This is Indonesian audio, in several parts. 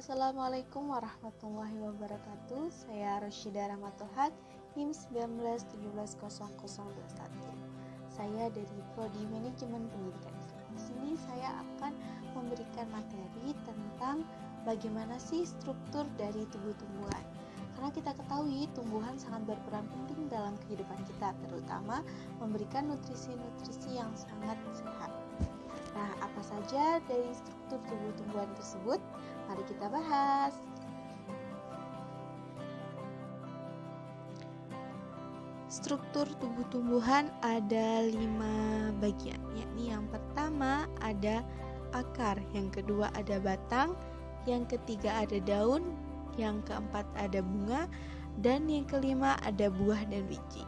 Assalamualaikum warahmatullahi wabarakatuh. Saya Rosyida Rahmatullah, NIM 19170021. Saya dari Prodi Manajemen Pendidikan Islam. Di sini saya akan memberikan materi tentang bagaimana sih struktur dari tubuh tumbuhan. Karena kita ketahui tumbuhan sangat berperan penting dalam kehidupan kita, terutama memberikan nutrisi-nutrisi yang sangat sehat. Nah, apa saja dari struktur tubuh tumbuhan tersebut? Mari kita bahas. Struktur tubuh tumbuhan ada 5 bagian, yakni yang pertama ada akar, yang kedua ada batang, yang ketiga ada daun, yang keempat ada bunga, dan yang kelima ada buah dan biji.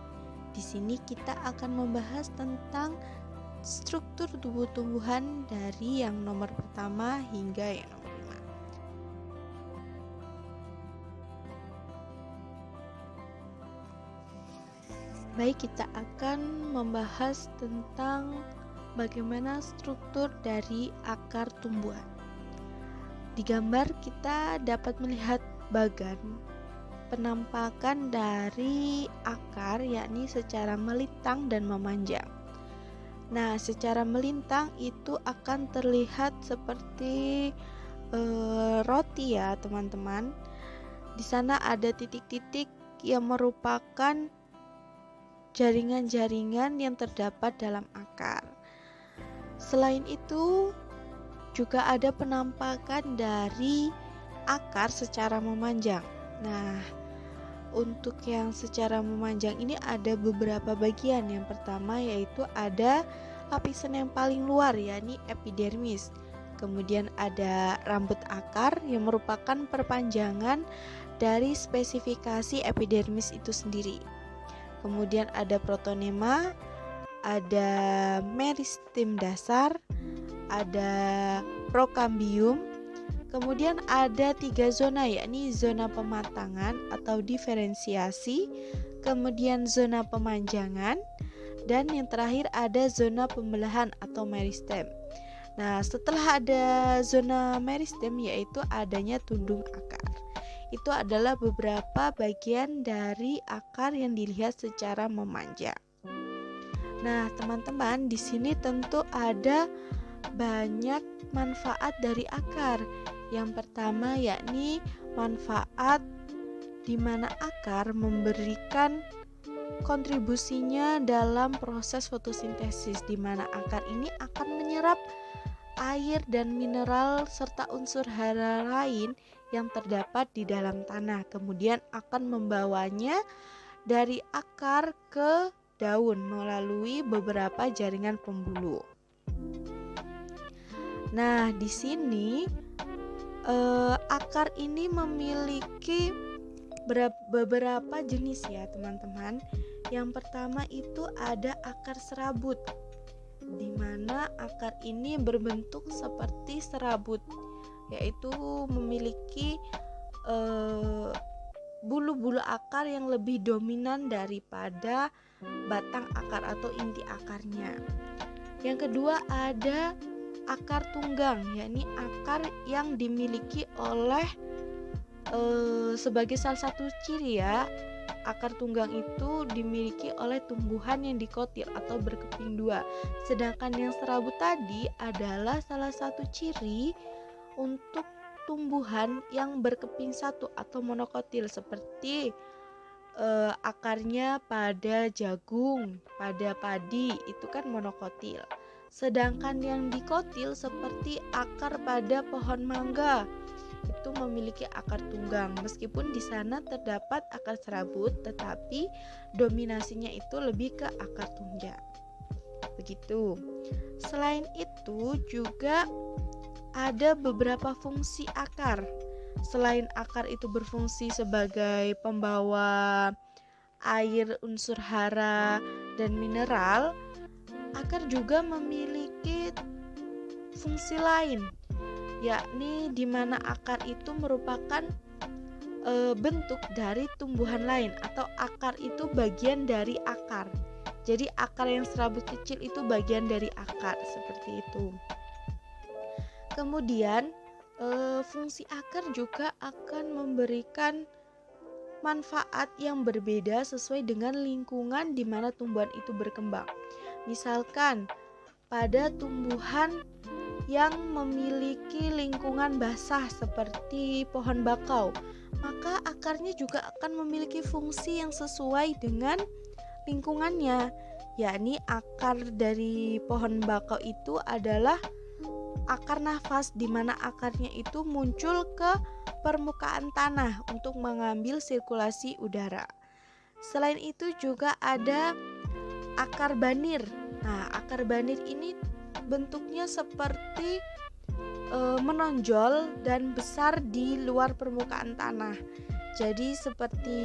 Di sini kita akan membahas tentang struktur tubuh tumbuhan dari yang nomor pertama hingga yang nomor 5. Baik, kita akan membahas tentang bagaimana struktur dari akar tumbuhan. Di gambar kita dapat melihat bagan penampakan dari akar, yakni secara melintang dan memanjang. Nah, secara melintang itu akan terlihat seperti roti ya, teman-teman. Di sana ada titik-titik yang merupakan jaringan-jaringan yang terdapat dalam akar. Selain itu, juga ada penampakan dari akar secara memanjang. Nah, untuk yang secara memanjang ini ada beberapa bagian. Yang pertama yaitu ada lapisan yang paling luar, yakni epidermis. Kemudian ada rambut akar yang merupakan perpanjangan dari spesifikasi epidermis itu sendiri. Kemudian ada protonema, ada meristem dasar, ada prokambium. Kemudian ada 3 zona, yakni zona pematangan atau diferensiasi, kemudian zona pemanjangan, dan yang terakhir ada zona pembelahan atau meristem. Nah, setelah ada zona meristem yaitu adanya tundung akar. Itu adalah beberapa bagian dari akar yang dilihat secara memanjang. Nah, teman-teman, di sini tentu ada banyak manfaat dari akar. Yang pertama yakni manfaat di mana akar memberikan kontribusinya dalam proses fotosintesis, di mana akar ini akan menyerap air dan mineral serta unsur hara lain yang terdapat di dalam tanah, kemudian akan membawanya dari akar ke daun melalui beberapa jaringan pembuluh. Nah, di sini akar ini memiliki beberapa jenis ya, teman-teman. Yang pertama itu ada akar serabut, di mana akar ini berbentuk seperti serabut, yaitu memiliki bulu-bulu akar yang lebih dominan daripada batang akar atau inti akarnya. Yang kedua ada akar tunggang, yakni akar yang dimiliki oleh sebagai salah satu ciri ya, akar tunggang itu dimiliki oleh tumbuhan yang dikotil atau berkeping dua. Sedangkan yang serabut tadi adalah salah satu ciri untuk tumbuhan yang berkeping satu atau monokotil, seperti akarnya pada jagung, pada padi, itu kan monokotil. Sedangkan yang dikotil seperti akar pada pohon mangga itu memiliki akar tunggang. Meskipun di sana terdapat akar serabut, tetapi dominasinya itu lebih ke akar tunjang. Begitu. Selain itu juga ada beberapa fungsi akar. Selain akar itu berfungsi sebagai pembawa air, unsur hara, dan mineral, akar juga memiliki fungsi lain, yakni di mana akar itu merupakan bentuk dari tumbuhan lain, atau akar itu bagian dari akar. Jadi akar yang serabut kecil itu bagian dari akar, seperti itu. Kemudian Fungsi akar juga akan memberikan manfaat yang berbeda sesuai dengan lingkungan di mana tumbuhan itu berkembang. Misalkan pada tumbuhan yang memiliki lingkungan basah seperti pohon bakau, maka akarnya juga akan memiliki fungsi yang sesuai dengan lingkungannya, yakni akar dari pohon bakau itu adalah akar nafas, di mana akarnya itu muncul ke permukaan tanah untuk mengambil sirkulasi udara. Selain itu juga ada akar banir. Nah, akar banir ini bentuknya seperti menonjol dan besar di luar permukaan tanah. Jadi seperti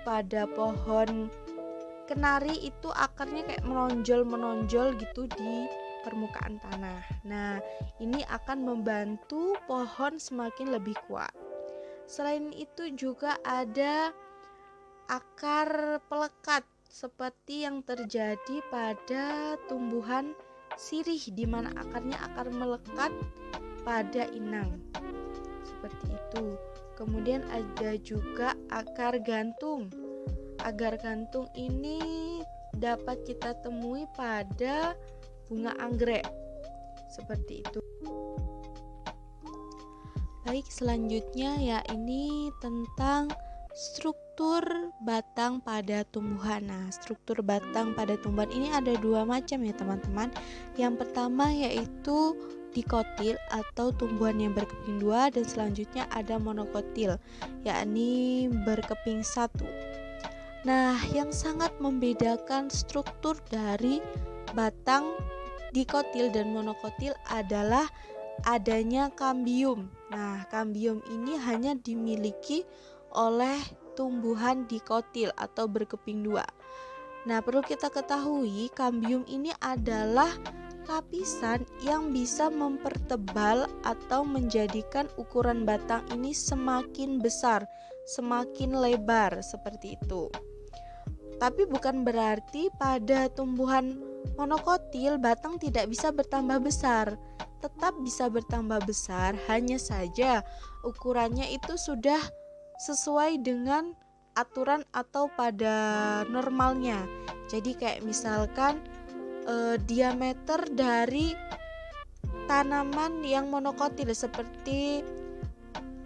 pada pohon kenari itu akarnya kayak menonjol gitu di permukaan tanah. Nah, ini akan membantu pohon semakin lebih kuat. Selain itu juga ada akar pelekat seperti yang terjadi pada tumbuhan sirih, di mana akarnya akar melekat pada inang. Seperti itu. Kemudian ada juga akar gantung. Akar gantung ini dapat kita temui pada bunga anggrek. Seperti itu. Baik, selanjutnya ya ini tentang struktur batang pada tumbuhan. Nah, struktur batang pada tumbuhan ini ada dua macam ya teman-teman. Yang pertama yaitu dikotil atau tumbuhan yang berkeping dua, dan selanjutnya ada monokotil, yakni berkeping satu. Nah, yang sangat membedakan struktur dari batang dikotil dan monokotil adalah adanya kambium. Nah, kambium ini hanya dimiliki oleh tumbuhan dikotil atau berkeping dua. Nah, perlu kita ketahui kambium ini adalah lapisan yang bisa mempertebal atau menjadikan ukuran batang ini semakin besar, semakin lebar seperti itu. Tapi bukan berarti pada tumbuhan monokotil batang tidak bisa bertambah besar. Tetap bisa bertambah besar, hanya saja ukurannya itu sudah sesuai dengan aturan atau pada normalnya. Jadi kayak misalkan diameter dari tanaman yang monokotil seperti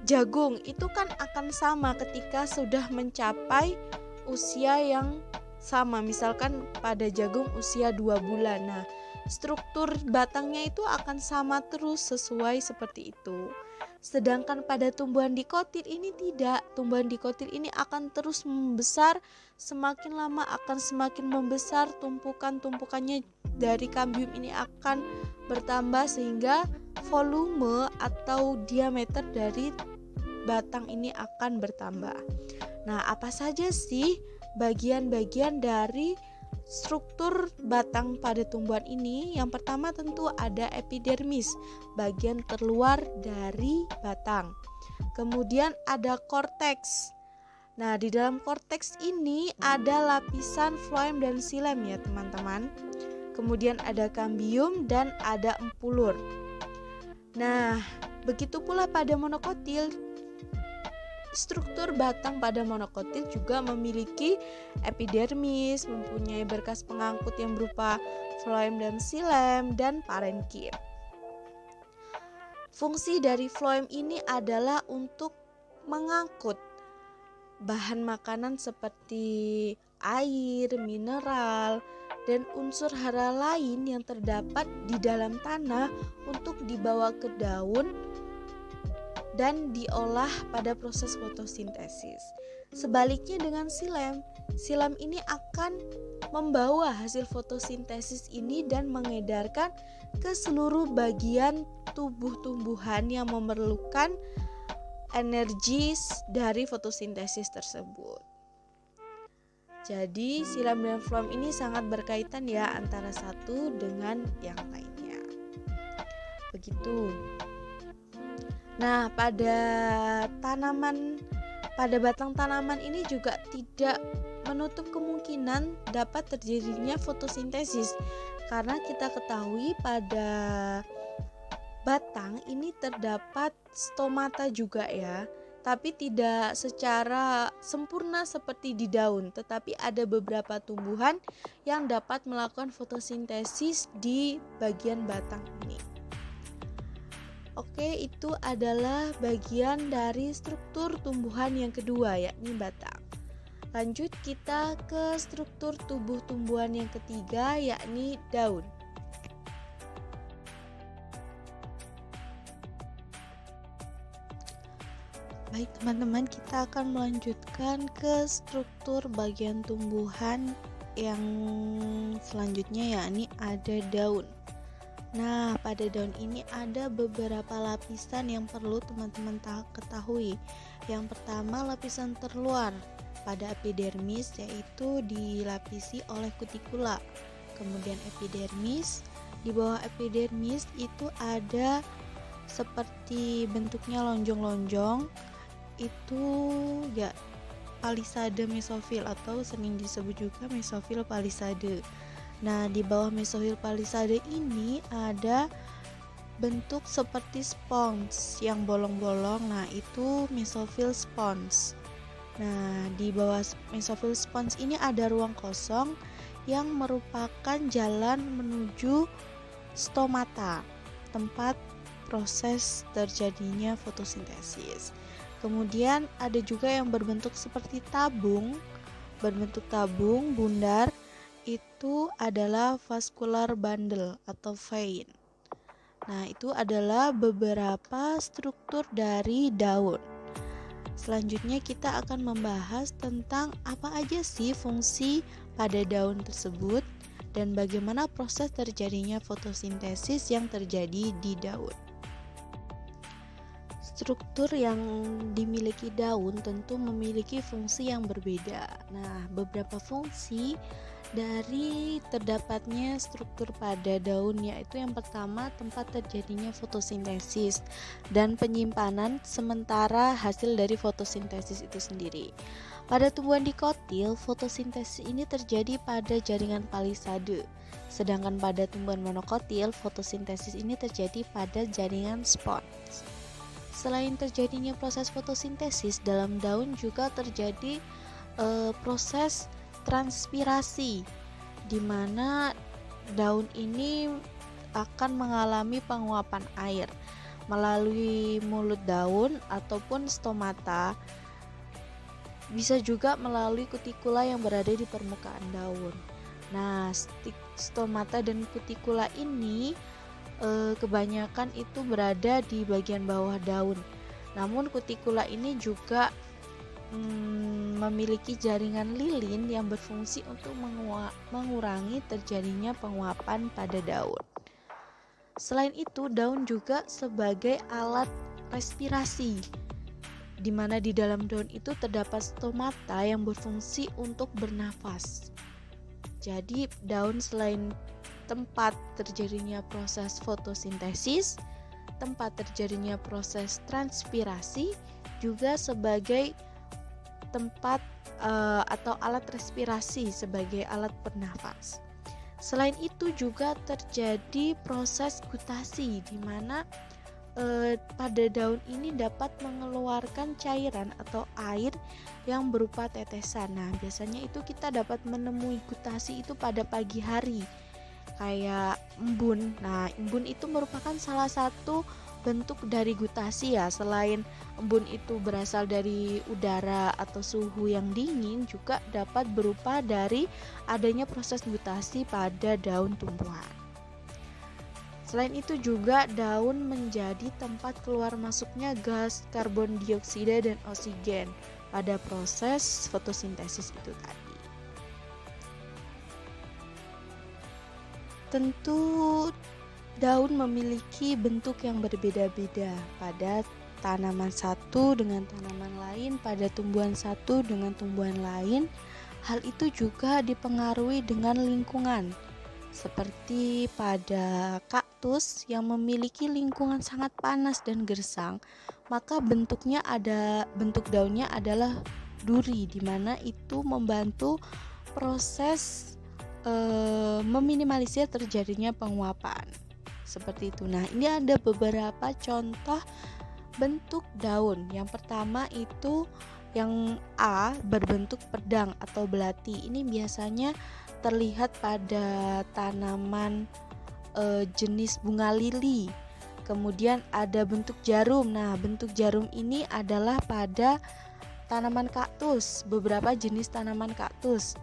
jagung itu kan akan sama ketika sudah mencapai usia yang sama. Misalkan pada jagung usia 2 bulan. Nah, struktur batangnya itu akan sama terus sesuai seperti itu. Sedangkan pada tumbuhan dikotil ini tidak. Tumbuhan dikotil ini akan terus membesar, semakin lama akan semakin membesar, tumpukannya dari kambium ini akan bertambah sehingga volume atau diameter dari batang ini akan bertambah. Nah, apa saja sih bagian-bagian dari struktur batang pada tumbuhan ini? Yang pertama tentu ada epidermis, bagian terluar dari batang. Kemudian ada korteks. Nah, di dalam korteks ini ada lapisan floem dan xilem ya teman-teman. Kemudian ada kambium dan ada empulur. Nah, begitu pula pada monokotil. Struktur batang pada monokotil juga memiliki epidermis, mempunyai berkas pengangkut yang berupa floem dan xilem, dan parenkim. Fungsi dari floem ini adalah untuk mengangkut bahan makanan seperti air, mineral, dan unsur hara lain yang terdapat di dalam tanah untuk dibawa ke daun dan diolah pada proses fotosintesis. Sebaliknya dengan xilem, xilem ini akan membawa hasil fotosintesis ini dan mengedarkan ke seluruh bagian tubuh tumbuhan yang memerlukan energi dari fotosintesis tersebut. Jadi xilem dan floem ini sangat berkaitan ya antara satu dengan yang lainnya. Begitu. Nah, pada batang tanaman ini juga tidak menutup kemungkinan dapat terjadinya fotosintesis, karena kita ketahui pada batang ini terdapat stomata juga ya, tapi tidak secara sempurna seperti di daun, tetapi ada beberapa tumbuhan yang dapat melakukan fotosintesis di bagian batang ini. Oke, itu adalah bagian dari struktur tumbuhan yang kedua, yakni batang. Lanjut kita ke struktur tubuh tumbuhan yang ketiga, yakni daun. Baik teman-teman, kita akan melanjutkan ke struktur bagian tumbuhan yang selanjutnya, yakni ada daun. Nah, pada daun ini ada beberapa lapisan yang perlu teman-teman ketahui. Yang pertama, lapisan terluar pada epidermis, yaitu dilapisi oleh kutikula. Kemudian epidermis, di bawah epidermis itu ada seperti bentuknya lonjong-lonjong, itu ya palisade mesofil atau sering disebut juga mesofil palisade. Nah, di bawah mesofil palisade ini ada bentuk seperti spons yang bolong-bolong. Nah, itu mesofil spons. Nah, di bawah mesofil spons ini ada ruang kosong yang merupakan jalan menuju stomata, tempat proses terjadinya fotosintesis. Kemudian ada juga yang berbentuk seperti tabung, bundar, itu adalah vascular bundle atau vein. Nah, itu adalah beberapa struktur dari daun. Selanjutnya kita akan membahas tentang apa aja sih fungsi pada daun tersebut dan bagaimana proses terjadinya fotosintesis yang terjadi di daun. Struktur yang dimiliki daun tentu memiliki fungsi yang berbeda. Nah, beberapa fungsi dari terdapatnya struktur pada daun, yaitu yang pertama tempat terjadinya fotosintesis dan penyimpanan sementara hasil dari fotosintesis itu sendiri. Pada tumbuhan dikotil, fotosintesis ini terjadi pada jaringan palisade. Sedangkan pada tumbuhan monokotil, fotosintesis ini terjadi pada jaringan spons. Selain terjadinya proses fotosintesis, dalam daun juga terjadi proses transpirasi, di mana daun ini akan mengalami penguapan air melalui mulut daun ataupun stomata, bisa juga melalui kutikula yang berada di permukaan daun. Nah, stomata dan kutikula ini kebanyakan itu berada di bagian bawah daun. Namun kutikula ini juga memiliki jaringan lilin yang berfungsi untuk mengurangi terjadinya penguapan pada daun. Selain itu, daun juga sebagai alat respirasi, di mana di dalam daun itu terdapat stomata yang berfungsi untuk bernafas. Jadi daun selain tempat terjadinya proses fotosintesis, tempat terjadinya proses transpirasi, juga sebagai tempat atau alat respirasi sebagai alat bernafas. Selain itu juga terjadi proses gutasi, di mana pada daun ini dapat mengeluarkan cairan atau air yang berupa tetesan. Nah, biasanya itu kita dapat menemui gutasi itu pada pagi hari, kayak embun. Nah, embun itu merupakan salah satu bentuk dari gutasi ya. Selain embun itu berasal dari udara atau suhu yang dingin, juga dapat berupa dari adanya proses gutasi pada daun tumbuhan. Selain itu juga daun menjadi tempat keluar masuknya gas karbon dioksida dan oksigen pada proses fotosintesis itu tadi. Tentu daun memiliki bentuk yang berbeda-beda pada tanaman satu dengan tanaman lain, pada tumbuhan satu dengan tumbuhan lain. Hal itu juga dipengaruhi dengan lingkungan. Seperti pada kaktus yang memiliki lingkungan sangat panas dan gersang, maka bentuk daunnya adalah duri, di mana itu membantu proses meminimalisir terjadinya penguapan. seperti itu. Nah, ini ada beberapa contoh bentuk daun. Yang pertama itu yang A, berbentuk pedang atau belati. Ini biasanya terlihat pada tanaman jenis bunga lili. Kemudian ada bentuk jarum. Nah, bentuk jarum ini adalah pada tanaman kaktus, beberapa jenis tanaman kaktus.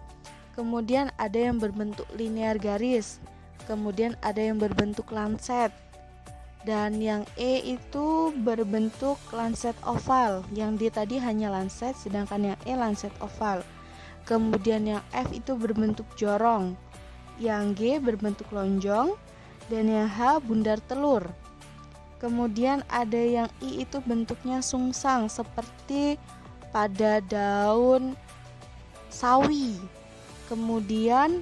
Kemudian ada yang berbentuk linear garis. Kemudian ada yang berbentuk lancet. Dan yang E itu berbentuk lancet oval. Yang D tadi hanya lancet, sedangkan yang E lancet oval. Kemudian yang F itu berbentuk jorong. Yang G berbentuk lonjong. Dan yang H bundar telur. Kemudian ada yang I itu bentuknya sungsang, seperti pada daun sawi. Kemudian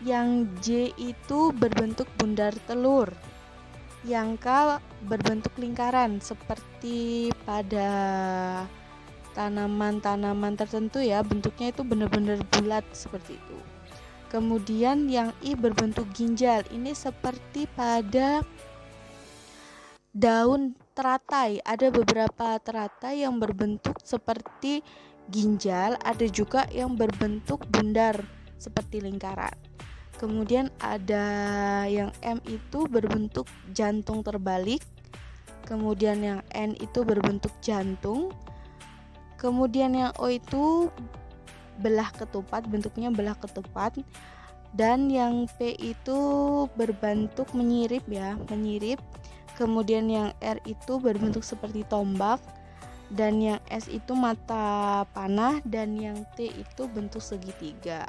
yang J itu berbentuk bundar telur. Yang K berbentuk lingkaran, seperti pada tanaman-tanaman tertentu ya, bentuknya itu benar-benar bulat seperti itu. Kemudian yang I berbentuk ginjal. Ini seperti pada daun teratai. Ada beberapa teratai yang berbentuk seperti ginjal, ada juga yang berbentuk bundar seperti lingkaran. Kemudian ada yang M itu berbentuk jantung terbalik. Kemudian yang N itu berbentuk jantung. Kemudian yang O itu belah ketupat, bentuknya belah ketupat. Dan yang P itu berbentuk menyirip ya, menyirip. Kemudian yang R itu berbentuk seperti tombak. Dan yang S itu mata panah. Dan yang T itu bentuk segitiga.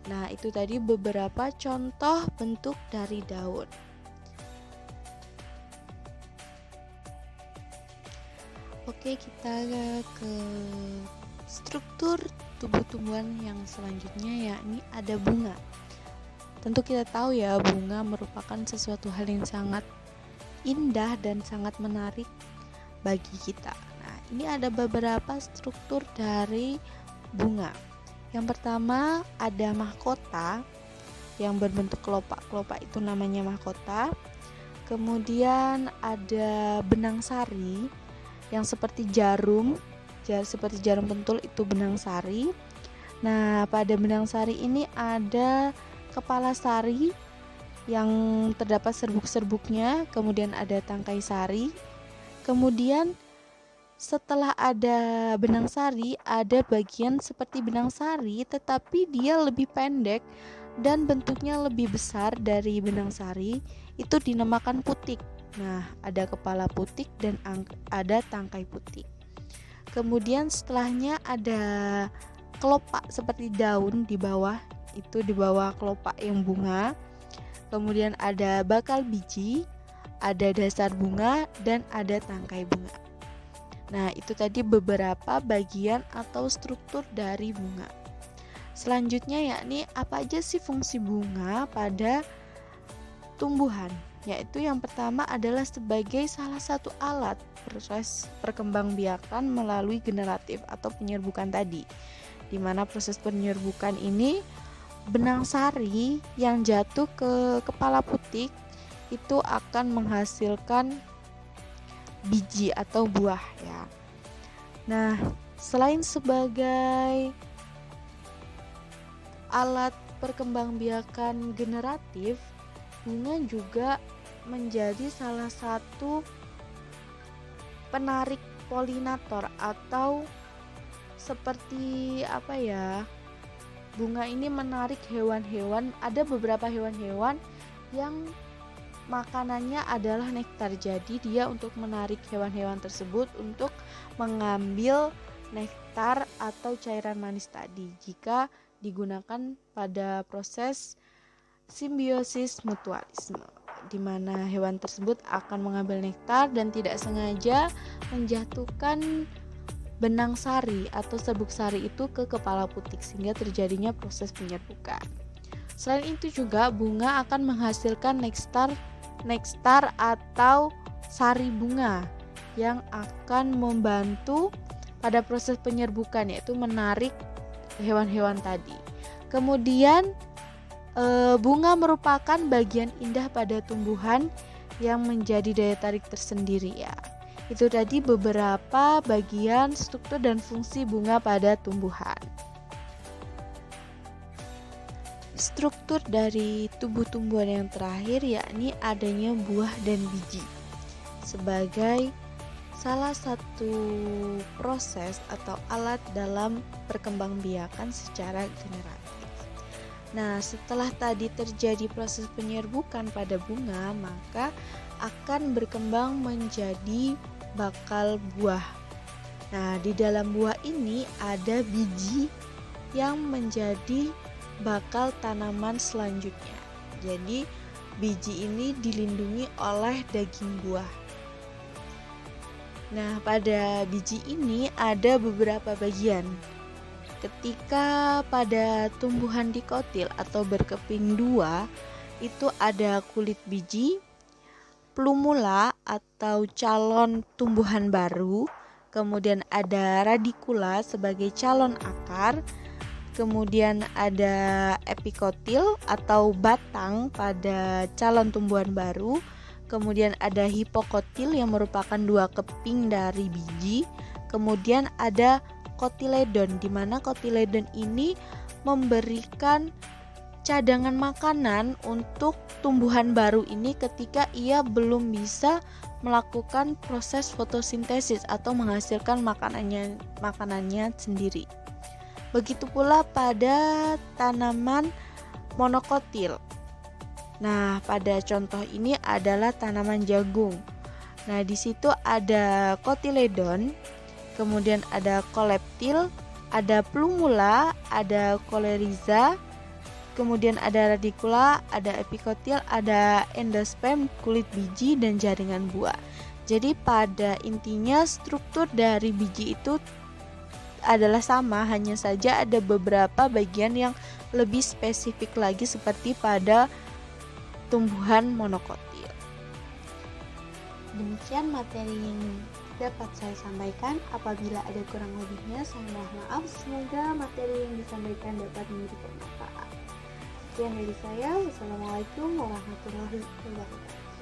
Nah, itu tadi beberapa contoh bentuk dari daun. Oke, kita ke struktur tubuh tumbuhan yang selanjutnya, yakni ada bunga. Tentu kita tahu ya, bunga merupakan sesuatu hal yang sangat indah dan sangat menarik bagi kita. Nah, ini ada beberapa struktur dari bunga. Yang pertama ada mahkota yang berbentuk kelopak-kelopak, itu namanya mahkota. Kemudian ada benang sari yang seperti jarum, seperti jarum pentul, itu benang sari. Nah, pada benang sari ini ada kepala sari yang terdapat serbuk-serbuknya, kemudian ada tangkai sari. Kemudian setelah ada benang sari, ada bagian seperti benang sari tetapi dia lebih pendek dan bentuknya lebih besar dari benang sari, itu dinamakan putik. Nah, ada kepala putik dan ada tangkai putik. Kemudian setelahnya ada kelopak seperti daun di bawah, itu di bawah kelopak yang bunga. Kemudian ada bakal biji, ada dasar bunga, dan ada tangkai bunga. Nah, itu tadi beberapa bagian atau struktur dari bunga. Selanjutnya yakni apa aja sih fungsi bunga pada tumbuhan? Yaitu yang pertama adalah sebagai salah satu alat proses perkembangbiakan melalui generatif atau penyerbukan tadi. Di mana proses penyerbukan ini benang sari yang jatuh ke kepala putik itu akan menghasilkan biji atau buah ya. Nah, selain sebagai alat perkembangbiakan generatif, bunga juga menjadi salah satu penarik polinator atau seperti apa ya? Bunga ini menarik hewan-hewan. Ada beberapa hewan-hewan yang makanannya adalah nektar. Jadi dia untuk menarik hewan-hewan tersebut untuk mengambil nektar atau cairan manis tadi jika digunakan pada proses simbiosis mutualisme, di mana hewan tersebut akan mengambil nektar dan tidak sengaja menjatuhkan benang sari atau serbuk sari itu ke kepala putik sehingga terjadinya proses penyerbukan. Selain itu juga bunga akan menghasilkan nektar atau sari bunga yang akan membantu pada proses penyerbukan, yaitu menarik hewan-hewan tadi. Kemudian Bunga merupakan bagian indah pada tumbuhan yang menjadi daya tarik tersendiri ya. Itu tadi beberapa bagian struktur dan fungsi bunga pada tumbuhan. Struktur dari tubuh tumbuhan yang terakhir yakni adanya buah dan biji sebagai salah satu proses atau alat dalam perkembangbiakan secara generatif. Nah, setelah tadi terjadi proses penyerbukan pada bunga, maka akan berkembang menjadi bakal buah. Nah, di dalam buah ini ada biji yang menjadi bakal tanaman selanjutnya. Jadi, biji ini dilindungi oleh daging buah. Nah, pada biji ini ada beberapa bagian. Ketika pada tumbuhan dikotil atau berkeping dua, itu ada kulit biji, plumula atau calon tumbuhan baru, kemudian ada radikula sebagai calon akar, kemudian ada epikotil atau batang pada calon tumbuhan baru, kemudian ada hipokotil yang merupakan dua keping dari biji, kemudian ada kotiledon, di mana kotiledon ini memberikan cadangan makanan untuk tumbuhan baru ini ketika ia belum bisa melakukan proses fotosintesis atau menghasilkan makanannya sendiri. Begitu pula pada tanaman monokotil. Nah, pada contoh ini adalah tanaman jagung. Nah, di situ ada kotiledon, kemudian ada koleptil, ada plumula, ada koleriza, kemudian ada radikula, ada epikotil, ada endosperm, kulit biji, dan jaringan buah. Jadi pada intinya struktur dari biji itu adalah sama, hanya saja ada beberapa bagian yang lebih spesifik lagi seperti pada tumbuhan monokotil. Demikian materi yang dapat saya sampaikan. Apabila ada kurang lebihnya, saya mohon maaf. Semoga materi yang disampaikan dapat menjadi bermanfaat. Sekian dari saya. Wassalamualaikum warahmatullahi wabarakatuh.